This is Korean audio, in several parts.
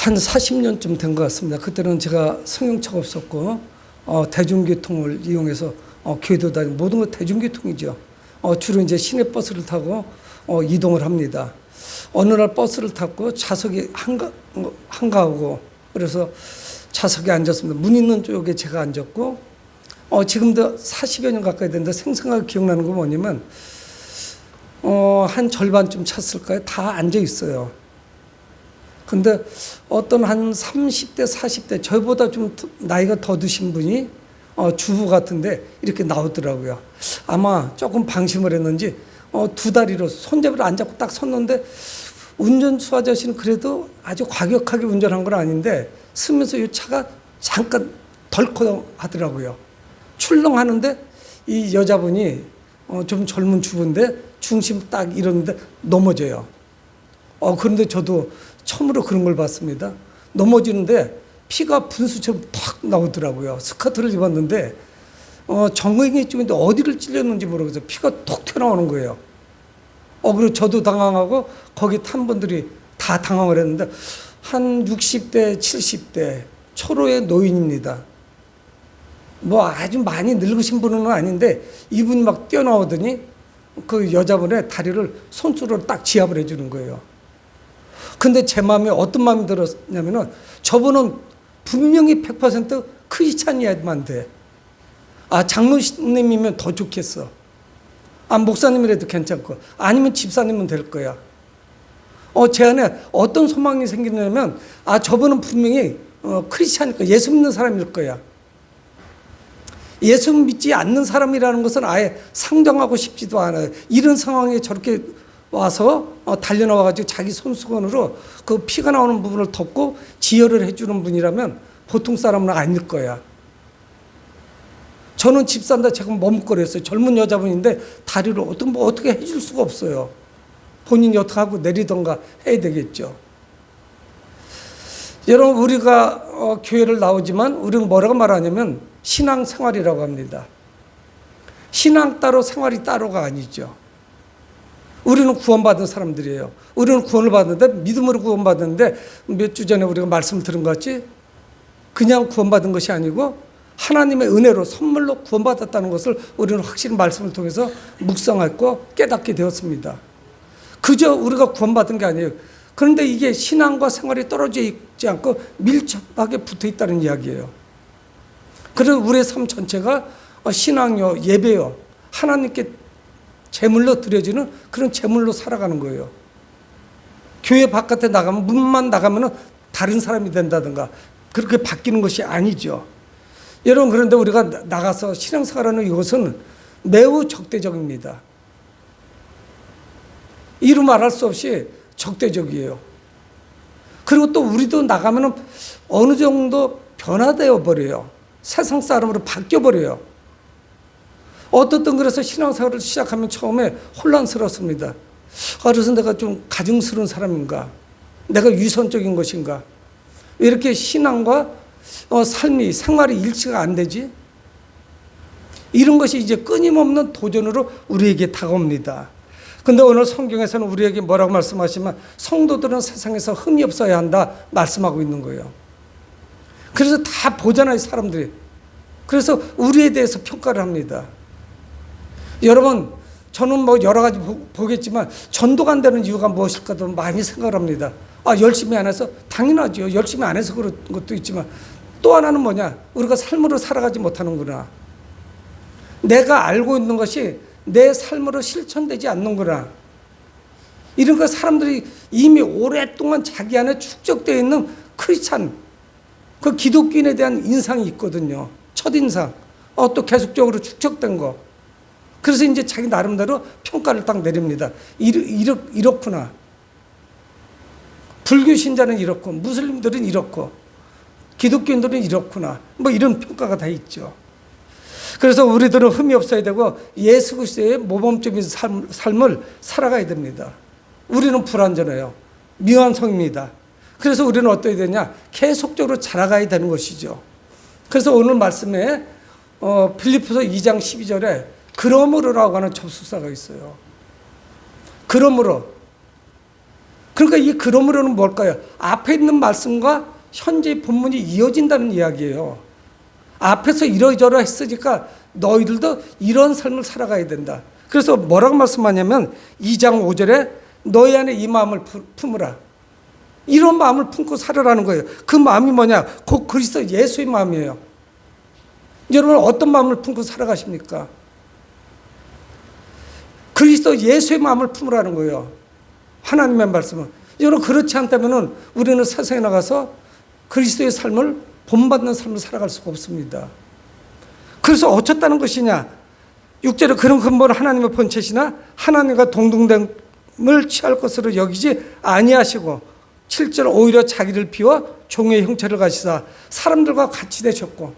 한 40년쯤 된 것 같습니다. 그때는 제가 승용차가 없었고 대중교통을 이용해서 교회도 다니고 모든 건 대중교통이죠. 주로 이제 시내버스를 타고 이동을 합니다. 어느 날 버스를 탔고 좌석이 한가하고 그래서 좌석에 앉았습니다. 문 있는 쪽에 제가 앉았고 지금도 40여 년 가까이 됐는데 생생하게 기억나는 건 뭐냐면 한 절반쯤 찼을까요? 다 앉아 있어요. 근데 어떤 한 30대, 40대, 저보다 좀 나이가 더 드신 분이 주부 같은데 이렇게 나오더라고요. 아마 조금 방심을 했는지 두 다리로 손잡이를 안 잡고 딱 섰는데 운전수 아저씨는 그래도 아주 과격하게 운전한 건 아닌데 쓰면서 이 차가 잠깐 덜컥 하더라고요. 출렁하는데 이 여자분이 좀 젊은 주부인데 중심 딱 이러는데 넘어져요. 그런데 저도 처음으로 그런 걸 봤습니다. 넘어지는데 피가 분수처럼 탁 나오더라고요. 스커트를 입었는데 정강이 쪽인데 어디를 찔렸는지 모르겠어요. 피가 톡 튀어나오는 거예요. 그리고 저도 당황하고 거기 탄 분들이 다 당황을 했는데 한 60대, 70대 초로의 노인입니다. 뭐 아주 많이 늙으신 분은 아닌데 이분이 막 뛰어나오더니 그 여자분의 다리를 손수로 딱 지압을 해주는 거예요. 근데 제 마음에 어떤 마음이 들었냐면은 저분은 분명히 100% 크리스찬이어야만 돼. 장로님이면 더 좋겠어. 목사님이라도 괜찮고 아니면 집사님은 될 거야. 제 안에 어떤 소망이 생기냐면 저분은 분명히 크리스찬일 거야. 예수 믿는 사람일 거야. 예수 믿지 않는 사람이라는 것은 아예 상정하고 싶지도 않아요. 이런 상황에 저렇게 와서 달려나와가지고 자기 손수건으로 그 피가 나오는 부분을 덮고 지혈을 해주는 분이라면 보통 사람은 아닐 거야. 저는 집 산다 제가 머뭇거렸어요. 젊은 여자분인데 다리를 어떻게 해줄 수가 없어요. 본인이 어떻게 하고 내리던가 해야 되겠죠. 여러분 우리가 교회를 나오지만 우리는 뭐라고 말하냐면 신앙생활이라고 합니다. 신앙 따로 생활이 따로가 아니죠. 우리는 구원받은 사람들이에요. 우리는 구원을 받는데 믿음으로 구원받는데 몇 주 전에 우리가 말씀을 들은 것 같지? 그냥 구원받은 것이 아니고 하나님의 은혜로 선물로 구원받았다는 것을 우리는 확실히 말씀을 통해서 묵상했고 깨닫게 되었습니다. 그저 우리가 구원받은 게 아니에요. 그런데 이게 신앙과 생활이 떨어져 있지 않고 밀접하게 붙어 있다는 이야기예요. 그래서 우리의 삶 전체가 신앙요, 예배요, 하나님께 제물로 드려지는 그런 제물로 살아가는 거예요. 교회 바깥에 나가면 문만 나가면 다른 사람이 된다든가 그렇게 바뀌는 것이 아니죠. 여러분 그런데 우리가 나가서 신앙생활하는 이것은 매우 적대적입니다. 이루 말할 수 없이 적대적이에요. 그리고 또 우리도 나가면 어느 정도 변화되어 버려요. 세상 사람으로 바뀌어 버려요. 어떻든 그래서 신앙생활을 시작하면 처음에 혼란스럽습니다. 그래서 내가 좀 가증스러운 사람인가? 내가 위선적인 것인가? 왜 이렇게 신앙과 삶이 생활이 일치가 안 되지? 이런 것이 이제 끊임없는 도전으로 우리에게 다가옵니다. 근데 오늘 성경에서는 우리에게 뭐라고 말씀하시면 성도들은 세상에서 흠이 없어야 한다 말씀하고 있는 거예요. 그래서 다 보잖아요, 사람들이. 그래서 우리에 대해서 평가를 합니다. 여러분, 저는 뭐 여러 가지 보겠지만 전도가 안 되는 이유가 무엇일까도 많이 생각을 합니다. 열심히 안 해서? 당연하죠. 열심히 안 해서 그런 것도 있지만 또 하나는 뭐냐? 우리가 삶으로 살아가지 못하는구나. 내가 알고 있는 것이 내 삶으로 실천되지 않는구나. 이런 거 사람들이 이미 오랫동안 자기 안에 축적되어 있는 크리스찬, 그 기독교인에 대한 인상이 있거든요. 첫인상. 또 계속적으로 축적된 거. 그래서 이제 자기 나름대로 평가를 딱 내립니다. 이렇구나. 불교 신자는 이렇고, 무슬림들은 이렇고, 기독교인들은 이렇구나. 뭐 이런 평가가 다 있죠. 그래서 우리들은 흠이 없어야 되고 예수 그리스도의 모범적인 삶을 살아가야 됩니다. 우리는 불완전해요. 미완성입니다. 그래서 우리는 어떻게 되냐? 계속적으로 자라가야 되는 것이죠. 그래서 오늘 말씀에 빌립보서 2장 12절에 그러므로라고 하는 접속사가 있어요. 그러므로 그러니까 이 그러므로는 뭘까요? 앞에 있는 말씀과 현재 본문이 이어진다는 이야기예요. 앞에서 이러저러 했으니까 너희들도 이런 삶을 살아가야 된다. 그래서 뭐라고 말씀하냐면 2장 5절에 너희 안에 이 마음을 품으라. 이런 마음을 품고 살아라는 거예요. 그 마음이 뭐냐? 곧 그리스도 예수의 마음이에요. 여러분 어떤 마음을 품고 살아가십니까? 그리스도 예수의 마음을 품으라는 거예요. 하나님의 말씀은. 여러분 그렇지 않다면 우리는 세상에 나가서 그리스도의 삶을 본받는 삶을 살아갈 수가 없습니다. 그래서 어쩌다는 것이냐? 6절에 그런 근본 하나님의 본체시나 하나님과 동등됨을 취할 것으로 여기지 아니하시고 7절 오히려 자기를 비워 종의 형체를 가지사 사람들과 같이 되셨고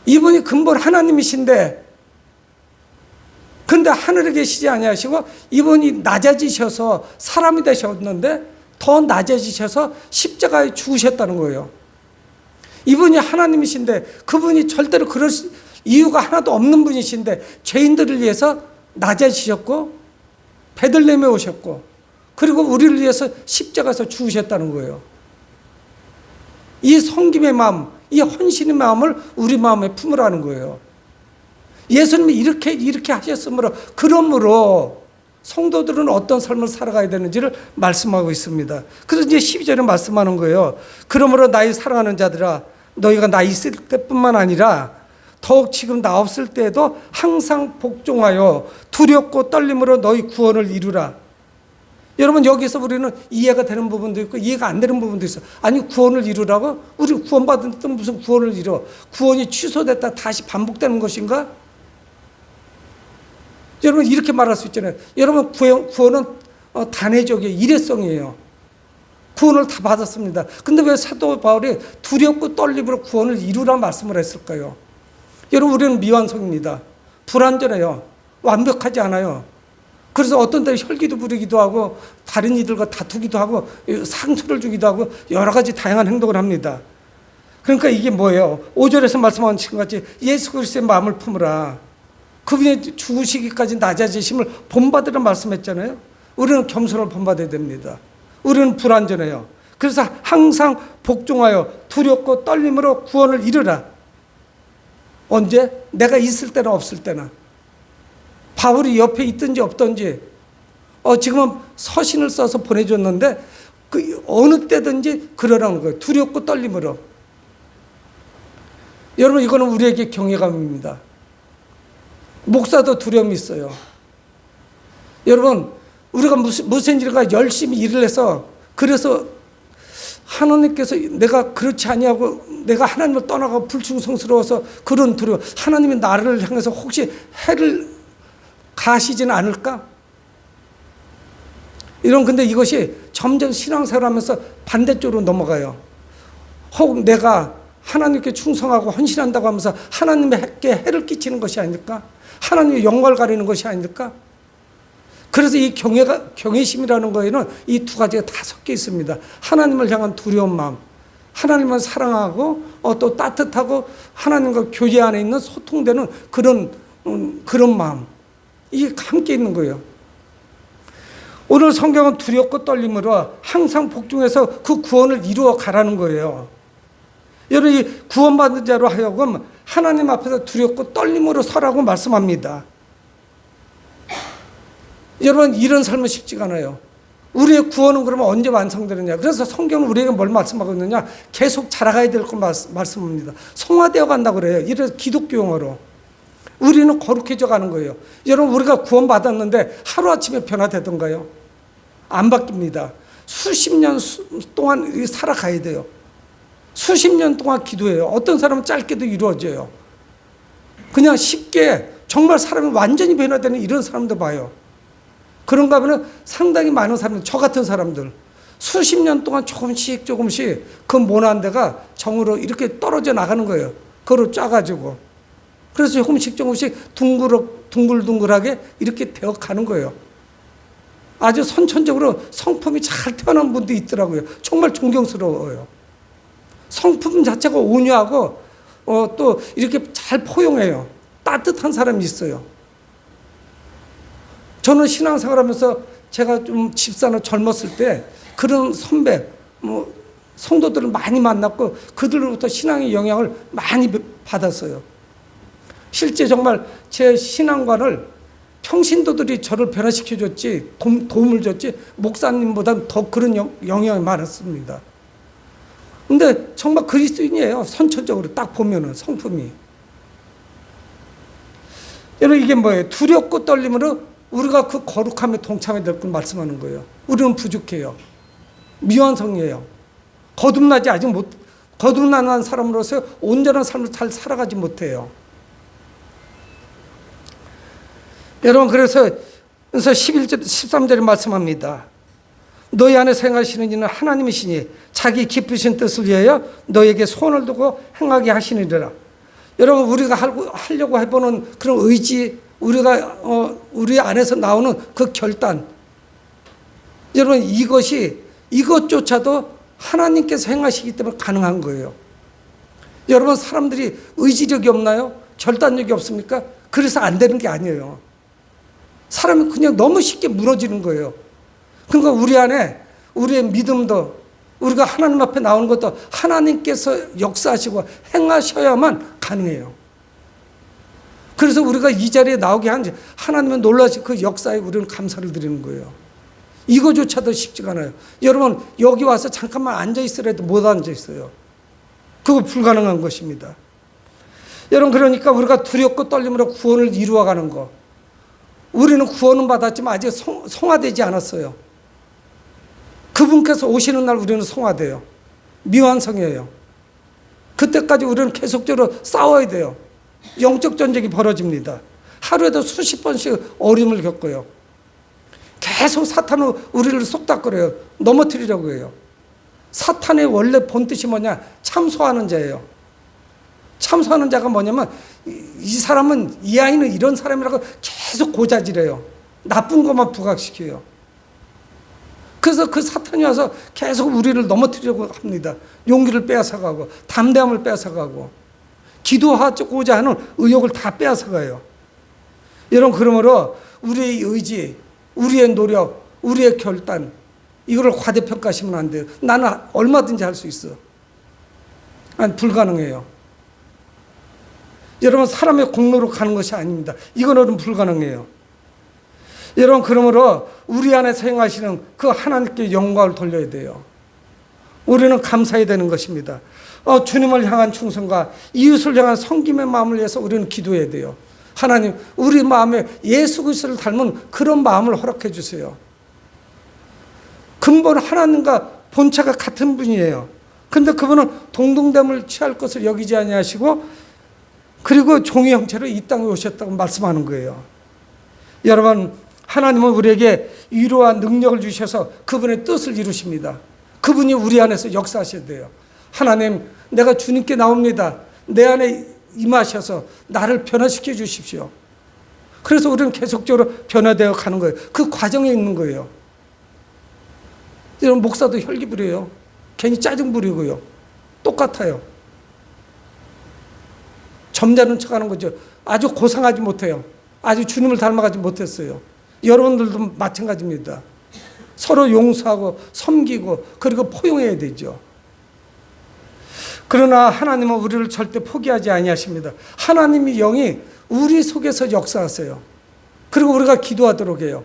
이분이 근본 하나님이신데 근데 하늘에 계시지 아니하시고 이분이 낮아지셔서 사람이 되셨는데 더 낮아지셔서 십자가에 죽으셨다는 거예요. 이분이 하나님이신데 그분이 절대로 그럴 이유가 하나도 없는 분이신데 죄인들을 위해서 낮아지셨고 베들레헴에 오셨고 그리고 우리를 위해서 십자가에서 죽으셨다는 거예요. 이 섬김의 마음, 이 헌신의 마음을 우리 마음에 품으라는 거예요. 예수님이 이렇게 하셨으므로 그러므로 성도들은 어떤 삶을 살아가야 되는지를 말씀하고 있습니다. 그래서 이제 12절에 말씀하는 거예요. 그러므로 나의 사랑하는 자들아 너희가 나 있을 때뿐만 아니라 더욱 지금 나 없을 때에도 항상 복종하여 두렵고 떨림으로 너희 구원을 이루라. 여러분 여기서 우리는 이해가 되는 부분도 있고 이해가 안 되는 부분도 있어. 아니 구원을 이루라고? 우리 구원받은 때 무슨 구원을 이뤄? 구원이 취소됐다 다시 반복되는 것인가? 여러분 이렇게 말할 수 있잖아요. 여러분 구원은 단회적이에요. 일회성이에요. 구원을 다 받았습니다. 근데 왜 사도 바울이 두렵고 떨림으로 구원을 이루라 말씀을 했을까요? 여러분 우리는 미완성입니다. 불완전해요. 완벽하지 않아요. 그래서 어떤 때 혈기도 부리기도 하고 다른 이들과 다투기도 하고 상처를 주기도 하고 여러 가지 다양한 행동을 합니다. 그러니까 이게 뭐예요? 5절에서 말씀하신 것 같이 예수 그리스도의 마음을 품으라. 그분이 죽으시기까지 낮아지심을 본받으라 말씀했잖아요. 우리는 겸손을 본받아야 됩니다. 우리는 불완전해요. 그래서 항상 복종하여 두렵고 떨림으로 구원을 이루라. 언제? 내가 있을 때나 없을 때나. 바울이 옆에 있든지 없든지 지금은 서신을 써서 보내줬는데 그 어느 때든지 그러라는 거예요. 두렵고 떨림으로. 여러분 이거는 우리에게 경외감입니다. 목사도 두려움이 있어요. 여러분 우리가 무슨 일과 열심히 일을 해서 그래서 하나님께서 내가 그렇지 아니하고 내가 하나님을 떠나고 불충성스러워서 그런 두려움, 하나님이 나를 향해서 혹시 해를 가시지는 않을까? 근데 이것이 점점 신앙생활 하면서 반대쪽으로 넘어가요. 혹 내가 하나님께 충성하고 헌신한다고 하면서 하나님께 해를 끼치는 것이 아닐까? 하나님의 영광을 가리는 것이 아닐까? 그래서 이 경외심이라는 거에는 이 두 가지가 다 섞여 있습니다. 하나님을 향한 두려운 마음, 하나님을 사랑하고 또 따뜻하고 하나님과 교제 안에 있는 소통되는 그런 마음, 이게 함께 있는 거예요. 오늘 성경은 두렵고 떨림으로 항상 복종해서 그 구원을 이루어 가라는 거예요. 여러분 이 구원받은 자로 하여금 하나님 앞에서 두렵고 떨림으로 서라고 말씀합니다. 여러분 이런 삶은 쉽지가 않아요. 우리의 구원은 그러면 언제 완성되느냐? 그래서 성경은 우리에게 뭘 말씀하고 있느냐? 계속 자라가야 될 걸 말씀합니다. 성화되어 간다고 그래요. 이래서 기독교 용어로. 우리는 거룩해져 가는 거예요. 여러분 우리가 구원받았는데 하루아침에 변화되던가요? 안 바뀝니다. 수십 년 동안 살아가야 돼요. 수십 년 동안 기도해요. 어떤 사람은 짧게도 이루어져요. 그냥 쉽게 정말 사람이 완전히 변화되는 이런 사람도 봐요. 그런가 하면 상당히 많은 사람들, 저 같은 사람들 수십 년 동안 조금씩 그 모난 데가 정으로 이렇게 떨어져 나가는 거예요. 그걸 짜가지고. 그래서 조금씩 둥글둥글하게 이렇게 되어 가는 거예요. 아주 선천적으로 성품이 잘 태어난 분도 있더라고요. 정말 존경스러워요. 성품 자체가 온유하고 또 이렇게 잘 포용해요. 따뜻한 사람이 있어요. 저는 신앙생활하면서 제가 좀 집사나 젊었을 때 그런 선배, 뭐 성도들을 많이 만났고 그들로부터 신앙의 영향을 많이 받았어요. 실제 정말 제 신앙관을 평신도들이 저를 변화시켜줬지, 도움을 줬지, 목사님보다 더 그런 영향이 많았습니다. 근데 정말 그리스도인이에요. 선천적으로 딱 보면은 성품이. 여러분, 이게 뭐예요? 두렵고 떨림으로 우리가 그 거룩함에 동참해야 될 걸 말씀하는 거예요. 우리는 부족해요. 미완성이에요. 거듭난 사람으로서 온전한 삶을 잘 살아가지 못해요. 여러분, 그래서 11절, 13절에 말씀합니다. 너희 안에 행하시는 이는 하나님이시니 자기 기쁘신 뜻을 위하여 너에게 소원을 두고 행하게 하시느니라. 여러분, 우리가 하려고 해보는 그런 의지, 우리 안에서 나오는 그 결단, 여러분, 이것조차도 하나님께서 행하시기 때문에 가능한 거예요. 여러분, 사람들이 의지력이 없나요? 결단력이 없습니까? 그래서 안 되는 게 아니에요. 사람이 그냥 너무 쉽게 무너지는 거예요. 그러니까 우리 안에 우리의 믿음도, 우리가 하나님 앞에 나오는 것도 하나님께서 역사하시고 행하셔야만 가능해요. 그래서 우리가 이 자리에 나오게 한 하나님의 놀라신 그 역사에 우리는 감사를 드리는 거예요. 이거조차도 쉽지가 않아요. 여러분, 여기 와서 잠깐만 앉아 있으라도 못 앉아 있어요. 그거 불가능한 것입니다. 여러분, 그러니까 우리가 두렵고 떨림으로 구원을 이루어가는 거, 우리는 구원은 받았지만 아직 성화되지 않았어요. 그분께서 오시는 날 우리는 성화돼요. 미완성이에요. 그때까지 우리는 계속적으로 싸워야 돼요. 영적 전쟁이 벌어집니다. 하루에도 수십 번씩 어려움을 겪어요. 계속 사탄은 우리를 속닥거려요. 넘어뜨리려고 해요. 사탄의 원래 본뜻이 뭐냐? 참소하는 자예요. 참소하는 자가 뭐냐면 이 사람은, 이 아이는 이런 사람이라고 계속 고자질해요. 나쁜 것만 부각시켜요. 그래서 그 사탄이 와서 계속 우리를 넘어뜨리려고 합니다. 용기를 빼앗아가고 담대함을 빼앗아가고 기도하고자 하는 의욕을 다 빼앗아가요. 여러분, 그러므로 우리의 의지, 우리의 노력, 우리의 결단, 이거를 과대평가하시면 안 돼요. 나는 얼마든지 할 수 있어. 아니, 불가능해요. 여러분, 사람의 공로로 가는 것이 아닙니다. 이거는 불가능해요. 여러분, 그러므로 우리 안에 행하시는 그 하나님께 영광을 돌려야 돼요. 우리는 감사해야 되는 것입니다. 주님을 향한 충성과 이웃을 향한 섬김의 마음을 위해서 우리는 기도해야 돼요. 하나님, 우리 마음에 예수 그리스도를 닮은 그런 마음을 허락해 주세요. 근본 하나님과 본체가 같은 분이에요. 그런데 그분은 동등됨을 취할 것을 여기지 아니하시고, 그리고 종의 형체로 이 땅에 오셨다고 말씀하는 거예요. 여러분, 하나님은 우리에게 위로와 능력을 주셔서 그분의 뜻을 이루십니다. 그분이 우리 안에서 역사하셔야 돼요. 하나님, 내가 주님께 나옵니다. 내 안에 임하셔서 나를 변화시켜 주십시오. 그래서 우리는 계속적으로 변화되어 가는 거예요. 그 과정에 있는 거예요. 여러분, 목사도 혈기 부려요. 괜히 짜증 부리고요. 똑같아요. 점잖은 척하는 거죠. 아주 고상하지 못해요. 아주 주님을 닮아가지 못했어요. 여러분들도 마찬가지입니다. 서로 용서하고 섬기고 그리고 포용해야 되죠. 그러나 하나님은 우리를 절대 포기하지 아니하십니다. 하나님의 영이 우리 속에서 역사하세요. 그리고 우리가 기도하도록 해요.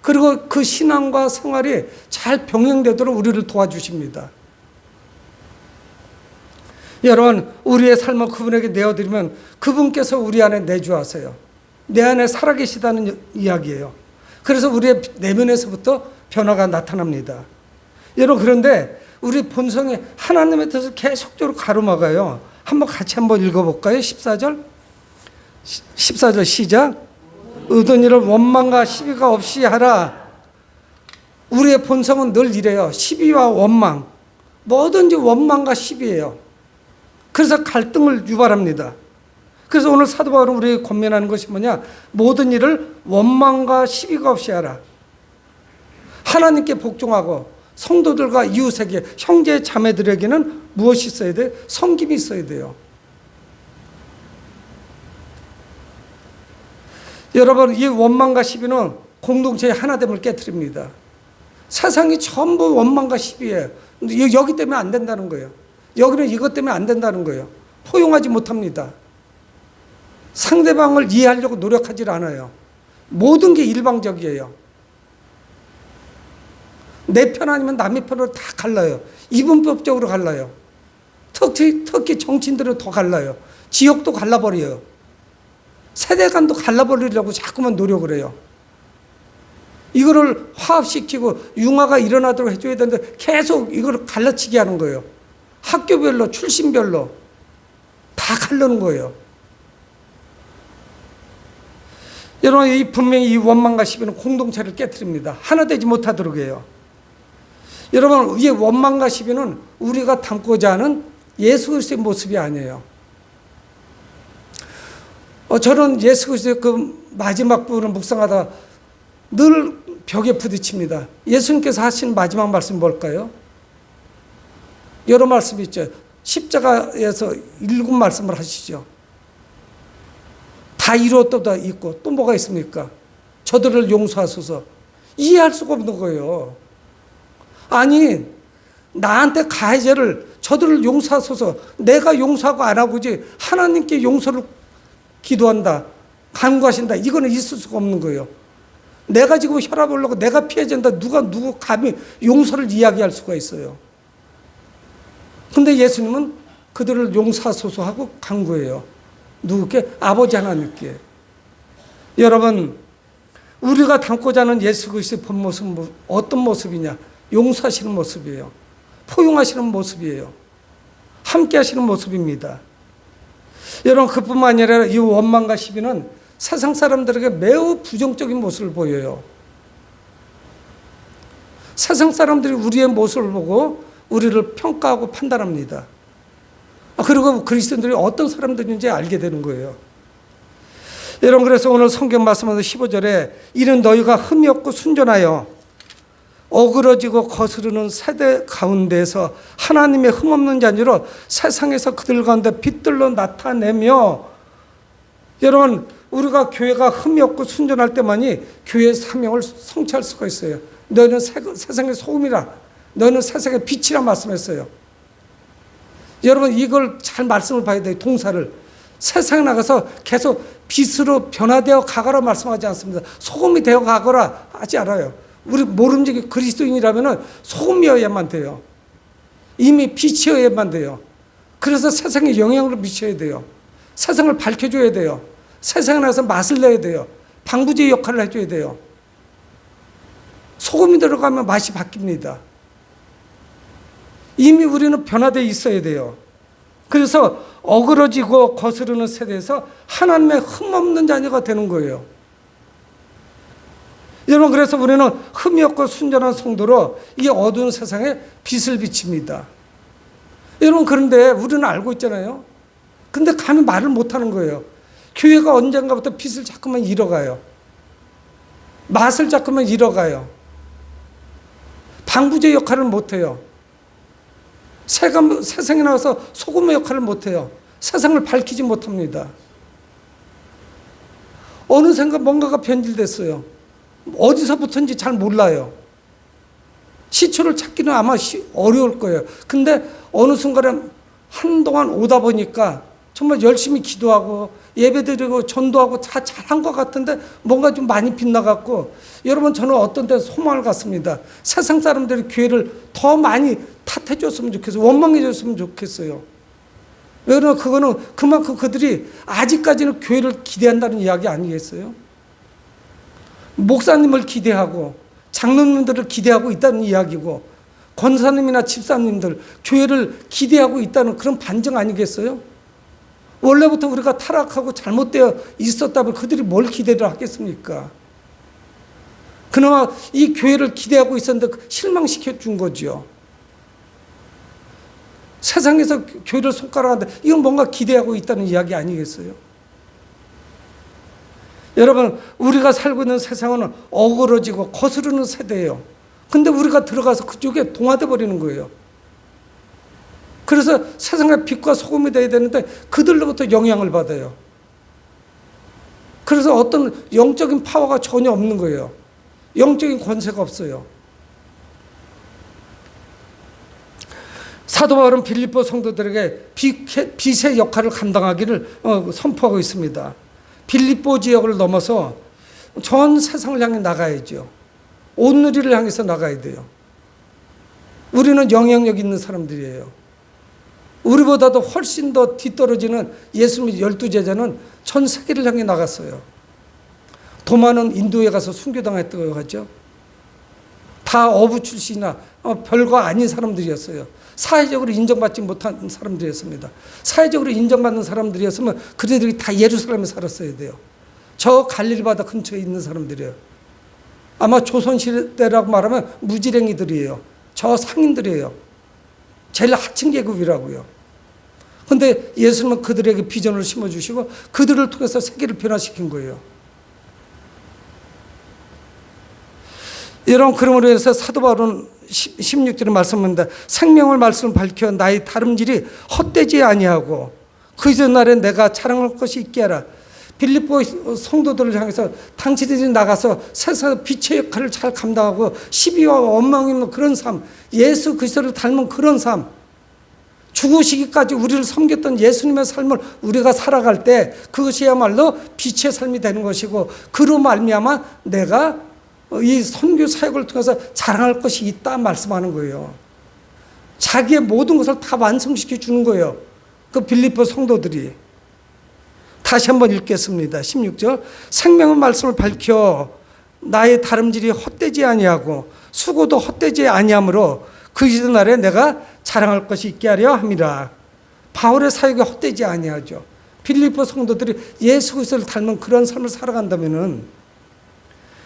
그리고 그 신앙과 생활이 잘 병행되도록 우리를 도와주십니다. 여러분, 우리의 삶을 그분에게 내어드리면 그분께서 우리 안에 내주하세요. 내 안에 살아계시다는 이야기예요. 그래서 우리의 내면에서부터 변화가 나타납니다. 여러분, 그런데 우리 본성에 하나님의 뜻을 계속적으로 가로막아요. 같이 한번 읽어볼까요? 14절 시작. 의든 일을 원망과 시비가 없이 하라. 우리의 본성은 늘 이래요. 시비와 원망, 뭐든지 원망과 시비예요. 그래서 갈등을 유발합니다. 그래서 오늘 사도 바울은 우리에게 권면하는 것이 뭐냐? 모든 일을 원망과 시비가 없이 하라. 하나님께 복종하고 성도들과 이웃에게, 형제 자매들에게는 무엇이 있어야 돼요? 섬김이 있어야 돼요. 여러분, 이 원망과 시비는 공동체의 하나됨을 깨트립니다. 세상이 전부 원망과 시비예요. 여기 때문에 안 된다는 거예요. 여기는 이것 때문에 안 된다는 거예요. 포용하지 못합니다. 상대방을 이해하려고 노력하지 않아요. 모든 게 일방적이에요. 내 편 아니면 남의 편으로 다 갈라요. 이분법적으로 갈라요. 특히 정치인들은 더 갈라요. 지역도 갈라버려요. 세대 간도 갈라버리려고 자꾸만 노력을 해요. 이거를 화합시키고 융화가 일어나도록 해줘야 되는데 계속 이걸 갈라치게 하는 거예요. 학교별로, 출신별로 다 갈르는 거예요. 여러분, 분명히 이 원망과 시비는 공동체를 깨트립니다. 하나 되지 못하도록 해요. 여러분, 이 원망과 시비는 우리가 담고자 하는 예수 그리스도의 모습이 아니에요. 저는 예수 그리스도의 그 마지막 부분을 묵상하다 늘 벽에 부딪힙니다. 예수님께서 하신 마지막 말씀 뭘까요? 여러 말씀이 있죠. 십자가에서 7말씀을 하시죠. 다 이루었다 있고 또 뭐가 있습니까? 저들을 용서하소서. 이해할 수가 없는 거예요. 아니, 나한테 가해 죄를 저들을 용서하소서. 내가 용서하고 안 하고지 하나님께 용서를 기도한다, 간구하신다, 이거는 있을 수가 없는 거예요. 내가 지금 혈압을 올라고 내가 피해진다, 누구 감히 용서를 이야기할 수가 있어요. 근데 예수님은 그들을 용서하소서 하고 간구해요. 누구께? 아버지 하나님께. 여러분, 우리가 담고자 하는 예수 그리스도의 본 모습은 어떤 모습이냐? 용서하시는 모습이에요. 포용하시는 모습이에요. 함께 하시는 모습입니다. 여러분, 그뿐만 아니라 이 원망과 시비는 세상 사람들에게 매우 부정적인 모습을 보여요. 세상 사람들이 우리의 모습을 보고 우리를 평가하고 판단합니다. 그리고 그리스도인들이 어떤 사람들인지 알게 되는 거예요. 여러분, 그래서 오늘 성경 말씀에서 15절에 이는 너희가 흠이 없고 순전하여 어그러지고 거스르는 세대 가운데서 하나님의 흠없는 자녀로 세상에서 그들 가운데 빛들로 나타내며, 여러분, 우리가 교회가 흠이 없고 순전할 때만이 교회의 사명을 성취할 수가 있어요. 너희는 세상의 소금이라, 너희는 세상의 빛이라 말씀했어요. 여러분, 이걸 잘 말씀을 봐야 돼요. 동사를. 세상에 나가서 계속 빛으로 변화되어 가거라 말씀하지 않습니다. 소금이 되어 가거라 하지 않아요. 우리 모름지기 그리스도인이라면 소금이어야만 돼요. 이미 빛이어야만 돼요. 그래서 세상에 영향을 미쳐야 돼요. 세상을 밝혀줘야 돼요. 세상에 나가서 맛을 내야 돼요. 방부제 역할을 해줘야 돼요. 소금이 들어가면 맛이 바뀝니다. 이미 우리는 변화되어 있어야 돼요. 그래서 어그러지고 거스르는 세대에서 하나님의 흠없는 자녀가 되는 거예요. 여러분, 그래서 우리는 흠이 없고 순전한 성도로 이 어두운 세상에 빛을 비칩니다. 여러분, 그런데 우리는 알고 있잖아요. 근데 감히 말을 못하는 거예요. 교회가 언젠가부터 빛을 자꾸만 잃어가요. 맛을 자꾸만 잃어가요. 방부제 역할을 못해요. 세상에 나와서 소금의 역할을 못해요. 세상을 밝히지 못합니다. 어느샌가 뭔가가 변질됐어요. 어디서부터인지 잘 몰라요. 시초를 찾기는 아마 어려울 거예요. 근데 어느 순간에 한동안 오다 보니까 정말 열심히 기도하고 예배드리고 전도하고 다 잘한 것 같은데 뭔가 좀 많이 빗나갔고, 여러분, 저는 어떤 때 소망을 갖습니다. 세상 사람들이 교회를 더 많이 탓해 줬으면 좋겠어요. 원망해 줬으면 좋겠어요. 왜냐하면 그거는 그만큼 그들이 아직까지는 교회를 기대한다는 이야기 아니겠어요? 목사님을 기대하고 장로님들을 기대하고 있다는 이야기고, 권사님이나 집사님들 교회를 기대하고 있다는 그런 반증 아니겠어요? 원래부터 우리가 타락하고 잘못되어 있었다면 그들이 뭘 기대를 하겠습니까? 그나마 이 교회를 기대하고 있었는데 실망시켜 준 거죠. 세상에서 교회를 손가락한다, 이건 뭔가 기대하고 있다는 이야기 아니겠어요? 여러분, 우리가 살고 있는 세상은 어그러지고 거스르는 세대예요. 근데 우리가 들어가서 그쪽에 동화돼 버리는 거예요. 그래서 세상의 빛과 소금이 되어야 되는데 그들로부터 영향을 받아요. 그래서 어떤 영적인 파워가 전혀 없는 거예요. 영적인 권세가 없어요. 사도 바울은 빌립보 성도들에게 빛의 역할을 감당하기를 선포하고 있습니다. 빌립보 지역을 넘어서 전 세상을 향해 나가야죠. 온누리를 향해서 나가야 돼요. 우리는 영향력 있는 사람들이에요. 우리보다도 훨씬 더 뒤떨어지는 예수님의 12제자는 전 세계를 향해 나갔어요. 도마는 인도에 가서 순교당했다고 하죠. 다 어부 출신이나 별거 아닌 사람들이었어요. 사회적으로 인정받지 못한 사람들이었습니다. 사회적으로 인정받는 사람들이었으면 그들이 다 예루살렘에 살았어야 돼요. 저 갈릴리 바다 근처에 있는 사람들이에요. 아마 조선시대라고 말하면 무지랭이들이에요. 저 상인들이에요. 제일 하층 계급이라고요. 그런데 예수님은 그들에게 비전을 심어주시고 그들을 통해서 세계를 변화시킨 거예요. 여러분, 그러므로 해서 사도 바울은 16절에 말씀합니다. 생명을 말씀을 밝혀 나의 다름질이 헛되지 아니하고 그 이전날에 내가 자랑할 것이 있게 하라. 빌립보 성도들을 향해서 당신들이 나가서 세상의 빛의 역할을 잘 감당하고 시비와 원망 있는 그런 삶, 예수 그리스도를 닮은 그런 삶, 죽으시기까지 우리를 섬겼던 예수님의 삶을 우리가 살아갈 때 그것이야말로 빛의 삶이 되는 것이고, 그로 말미암아 내가 이 선교 사역을 통해서 자랑할 것이 있다 말씀하는 거예요. 자기의 모든 것을 다 완성시켜 주는 거예요. 그 빌립보 성도들이. 다시 한번 읽겠습니다. 16절. 생명의 말씀을 밝혀 나의 다름질이 헛되지 아니하고 수고도 헛되지 아니하므로 그 이전날에 내가 자랑할 것이 있게 하려 함이라. 바울의 사역이 헛되지 아니하죠. 빌립보 성도들이 예수 그리스도를 닮은 그런 삶을 살아간다면은,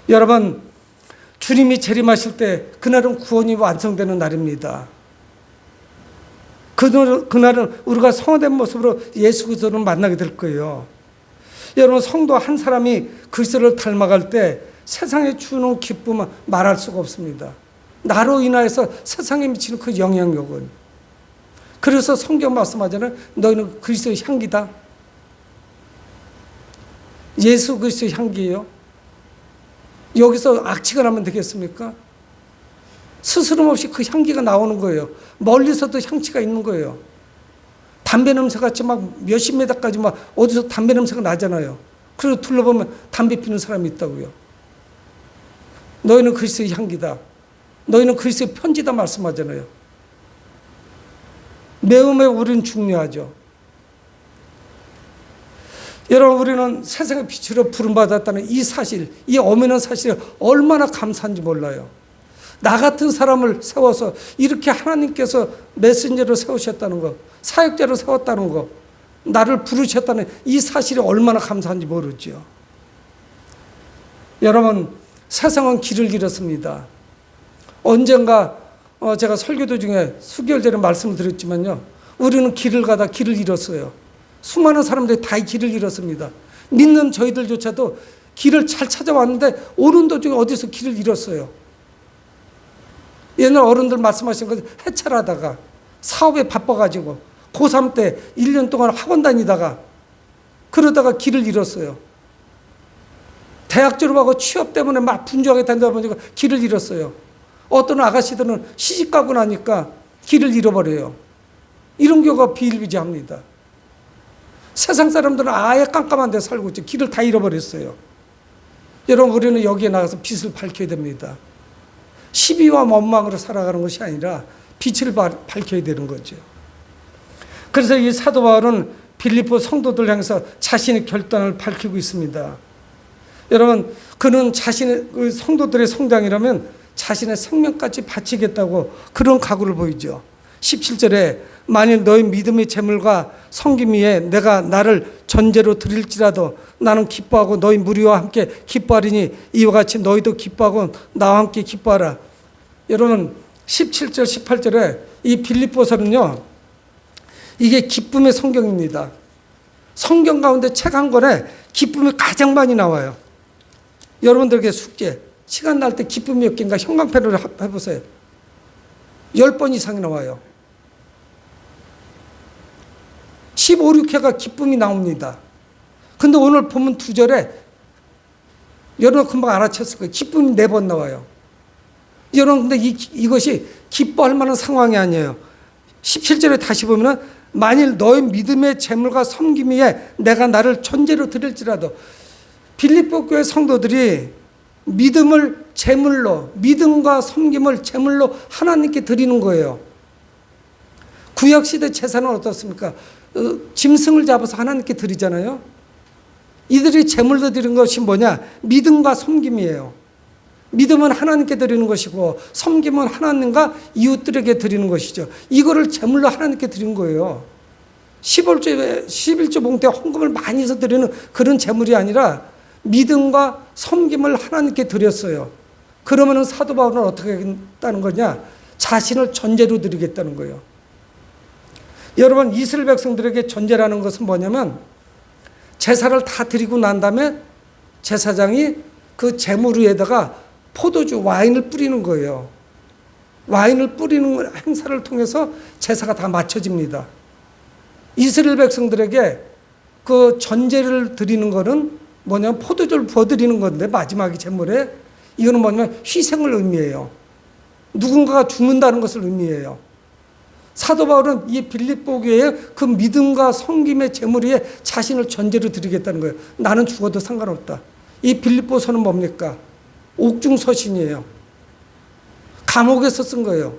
여러분, 주님이 재림하실 때 그날은 구원이 완성되는 날입니다. 그날은 우리가 성화된 모습으로 예수 그리스도를 만나게 될 거예요. 여러분, 성도 한 사람이 그리스도를 닮아갈 때 세상에 주는 기쁨은 말할 수가 없습니다. 나로 인하여서 세상에 미치는 그 영향력은. 그래서 성경 말씀하잖아요. 너희는 그리스도의 향기다. 예수 그리스도의 향기예요. 여기서 악취가 나면 되겠습니까? 스스럼 없이 그 향기가 나오는 거예요. 멀리서도 향취가 있는 거예요. 담배 냄새 같이 막 몇십 미터까지 막 어디서 담배 냄새가 나잖아요. 그래서 둘러보면 담배 피는 사람이 있다고요. 너희는 그리스도의 향기다. 너희는 그리스도의 편지다 말씀하잖아요. 매우 우리는 중요하죠. 여러분, 우리는 세상의 빛으로 부름받았다는 이 사실, 이 엄연한 사실이 얼마나 감사한지 몰라요. 나 같은 사람을 세워서 이렇게 하나님께서 메신저로 세우셨다는 거, 사역자로 세웠다는 거, 나를 부르셨다는 이 사실이 얼마나 감사한지 모르죠. 여러분, 세상은 길을 잃었습니다. 언젠가 제가 설교도 중에 수개월 전에 말씀을 드렸지만요, 우리는 길을 가다 길을 잃었어요. 수많은 사람들이 다 길을 잃었습니다. 믿는 저희들조차도 길을 잘 찾아왔는데 오는 도중에 어디서 길을 잃었어요. 옛날 어른들 말씀하신 것을 해찰하다가 사업에 바빠가지고 고3 때 1년 동안 학원 다니다가 그러다가 길을 잃었어요. 대학 졸업하고 취업 때문에 막 분주하게 다니다 보니까 길을 잃었어요. 어떤 아가씨들은 시집 가고 나니까 길을 잃어버려요. 이런 경우가 비일비재합니다. 세상 사람들은 아예 깜깜한 데 살고 있죠. 길을 다 잃어버렸어요. 여러분, 우리는 여기에 나가서 빛을 밝혀야 됩니다. 시비와 원망으로 살아가는 것이 아니라 빛을 밝혀야 되는 거죠. 그래서 이 사도 바울은 빌립보 성도들 향해서 자신의 결단을 밝히고 있습니다. 여러분, 그는 자신의 성도들의 성장이라면 자신의 생명까지 바치겠다고 그런 각오를 보이죠. 17절에 만일 너희 믿음의 재물과 섬김 위에 내가 나를 전제로 드릴지라도 나는 기뻐하고 너희 무리와 함께 기뻐하리니 이와 같이 너희도 기뻐하고 나와 함께 기뻐하라. 여러분, 17절 18절에 이 빌립보서는요, 이게 기쁨의 성경입니다. 성경 가운데 책 한 권에 기쁨이 가장 많이 나와요. 여러분들에게 숙제, 시간 날 때 기쁨이 몇 개인가 형광펜으로 해보세요. 10번 이상이 나와요. 15, 16회가 기쁨이 나옵니다. 근데 오늘 보면 2절에 여러분 금방 알아챘을 거예요. 기쁨이 4번 나와요. 여러분 근데 이것이 기뻐할 만한 상황이 아니에요. 17절에 다시 보면은 만일 너의 믿음의 재물과 섬김 위에 내가 나를 천재로 드릴지라도, 빌립보 교회 성도들이 믿음을 제물로, 믿음과 섬김을 제물로 하나님께 드리는 거예요. 구약시대 제사는 어떻습니까? 짐승을 잡아서 하나님께 드리잖아요. 이들이 제물로 드리는 것이 뭐냐? 믿음과 섬김이에요. 믿음은 하나님께 드리는 것이고 섬김은 하나님과 이웃들에게 드리는 것이죠. 이거를 제물로 하나님께 드린 거예요. 11조 봉투에 헌금을 많이 해서 드리는 그런 제물이 아니라 믿음과 섬김을 하나님께 드렸어요. 그러면 사도 바울은 어떻게 하겠다는 거냐? 자신을 전제로 드리겠다는 거예요. 여러분, 이스라엘 백성들에게 전제라는 것은 뭐냐면 제사를 다 드리고 난 다음에 제사장이 그 제물 위에다가 포도주, 와인을 뿌리는 거예요. 와인을 뿌리는 행사를 통해서 제사가 다 마쳐집니다. 이스라엘 백성들에게 그 전제를 드리는 거는 뭐냐면 포도주를 부어드리는 건데, 마지막에 제물에 이거는 뭐냐면 희생을 의미해요. 누군가가 죽는다는 것을 의미해요. 사도 바울은 이 빌립보 교회의 그 믿음과 섬김의 제물 위에 자신을 전제로 드리겠다는 거예요. 나는 죽어도 상관없다. 이 빌립보서는 뭡니까? 옥중서신이에요. 감옥에서 쓴 거예요.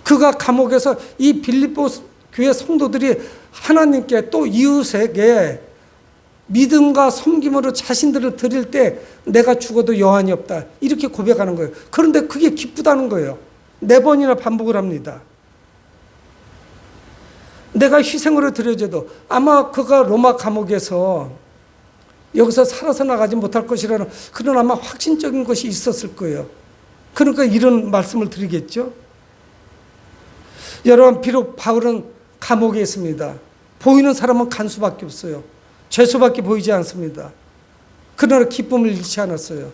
그가 감옥에서 이 빌립보 교회 성도들이 하나님께 또 이웃에게 믿음과 섬김으로 자신들을 드릴 때 내가 죽어도 여한이 없다, 이렇게 고백하는 거예요. 그런데 그게 기쁘다는 거예요. 4번이나 반복을 합니다. 내가 희생으로 드려져도 아마 그가 로마 감옥에서 여기서 살아서 나가지 못할 것이라는 그런 아마 확신적인 것이 있었을 거예요. 그러니까 이런 말씀을 드리겠죠. 여러분, 비록 바울은 감옥에 있습니다. 보이는 사람은 간수밖에 없어요. 죄수밖에 보이지 않습니다. 그러나 기쁨을 잃지 않았어요.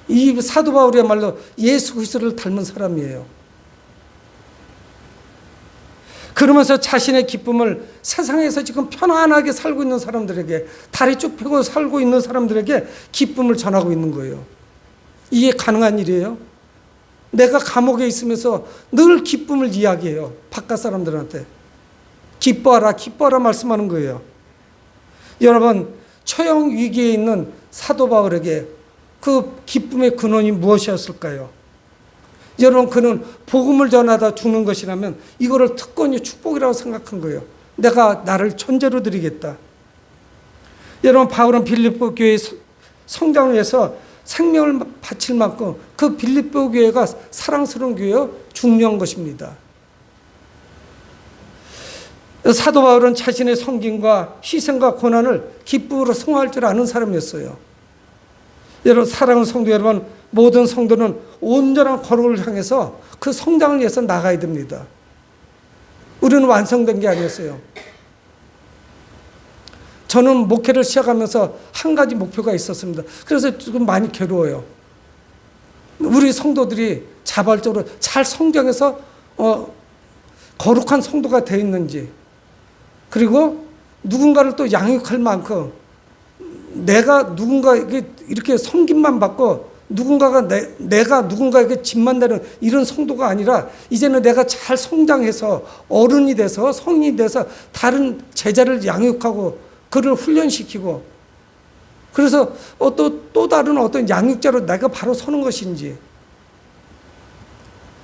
이 사도 바울이야말로 예수 그리스도를 닮은 사람이에요. 그러면서 자신의 기쁨을 세상에서 지금 편안하게 살고 있는 사람들에게, 다리 쭉 펴고 살고 있는 사람들에게 기쁨을 전하고 있는 거예요. 이게 가능한 일이에요? 내가 감옥에 있으면서 늘 기쁨을 이야기해요. 바깥 사람들한테. 기뻐하라, 기뻐하라 말씀하는 거예요. 여러분, 처형 위기에 있는 사도 바울에게 그 기쁨의 근원이 무엇이었을까요? 여러분, 그는 복음을 전하다 죽는 것이라면 이거를 특권이 축복이라고 생각한 거예요. 내가 나를 천재로 드리겠다. 여러분, 바울은 빌립보 교회의 성장을 위해서 생명을 바칠 만큼 그 빌립보 교회가 사랑스러운 교회요, 중요한 것입니다. 사도 바울은 자신의 섬김과 희생과 고난을 기쁨으로 승화할 줄 아는 사람이었어요. 여러분, 사랑하는 성도 여러분, 모든 성도는 온전한 거룩을 향해서 그 성장을 위해서 나가야 됩니다. 우리는 완성된 게 아니었어요. 저는 목회를 시작하면서 한 가지 목표가 있었습니다. 그래서 지금 많이 괴로워요. 우리 성도들이 자발적으로 잘 성장해서 거룩한 성도가 되어 있는지, 그리고 누군가를 또 양육할 만큼 내가 누군가에게 이렇게 섬김만 받고 누군가가 내가 누군가에게 짐만 되는 이런 성도가 아니라, 이제는 내가 잘 성장해서 어른이 돼서 성인이 돼서 다른 제자를 양육하고 그를 훈련시키고, 그래서 또 다른 어떤 양육자로 내가 바로 서는 것인지.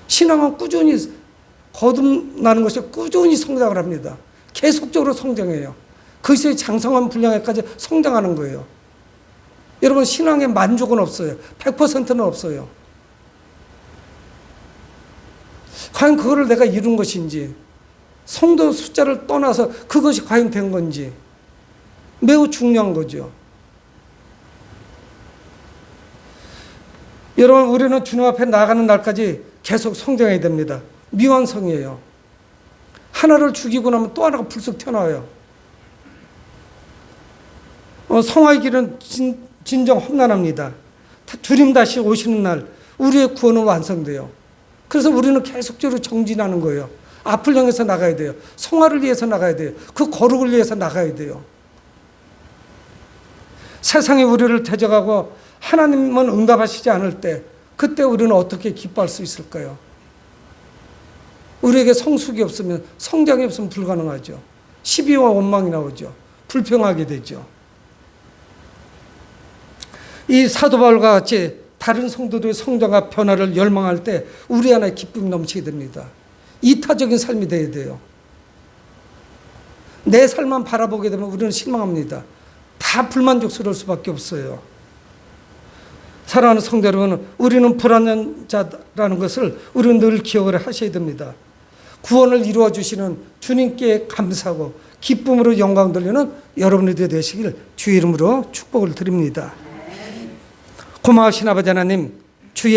신앙은 꾸준히 거듭나는 것이 꾸준히 성장을 합니다. 계속적으로 성장해요. 그것이 장성한 분량에까지 성장하는 거예요. 여러분, 신앙에 만족은 없어요. 100%는 없어요. 과연 그거를 내가 이룬 것인지, 성도 숫자를 떠나서 그것이 과연 된 건지 매우 중요한 거죠. 여러분, 우리는 주님 앞에 나가는 날까지 계속 성장해야 됩니다. 미완성이에요. 하나를 죽이고 나면 또 하나가 불쑥 튀어나와요. 성화의 길은 진정 험난합니다. 주님 다시 오시는 날 우리의 구원은 완성돼요. 그래서 우리는 계속적으로 정진하는 거예요. 앞을 향해서 나가야 돼요. 성화를 위해서 나가야 돼요. 그 거룩을 위해서 나가야 돼요. 세상이 우리를 대적하고 하나님은 응답하시지 않을 때 그때 우리는 어떻게 기뻐할 수 있을까요? 우리에게 성숙이 없으면, 성장이 없으면 불가능하죠. 시비와 원망이 나오죠. 불평하게 되죠. 이 사도 바울과 같이 다른 성도들의 성장과 변화를 열망할 때 우리 안에 기쁨이 넘치게 됩니다. 이타적인 삶이 돼야 돼요. 내 삶만 바라보게 되면 우리는 실망합니다. 다 불만족스러울 수밖에 없어요. 사랑하는 성도 여러분, 우리는 불완전 자라는 것을 우리는 늘 기억을 하셔야 됩니다. 구원을 이루어 주시는 주님께 감사하고 기쁨으로 영광 돌리는 여러분들이 되시길 주의 이름으로 축복을 드립니다. 고마우신 아버지 하나님, 주의